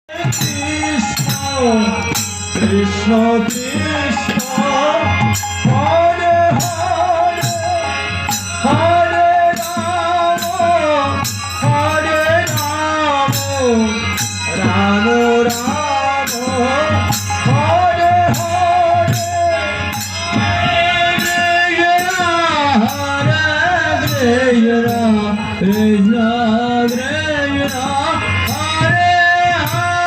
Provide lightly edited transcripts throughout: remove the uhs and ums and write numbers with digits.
Krishna Krishna Hare Hare Hare Rama Hare Rama Rama Rama Hare Hare Hare Rama Krishna Krishna Hare Hare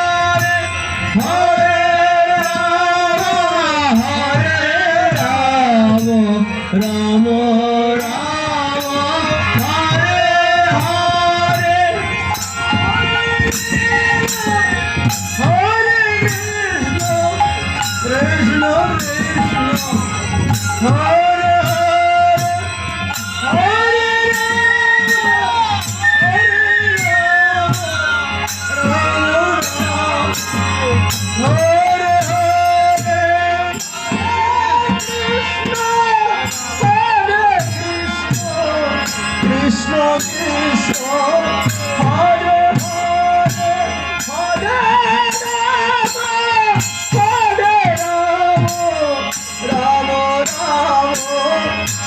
Hare Rama Rama Hare Hare Hare Krishna Krishna Hare Hare Krishna Krishna Hare Hare Hare Rama Hare Rama Rama Rama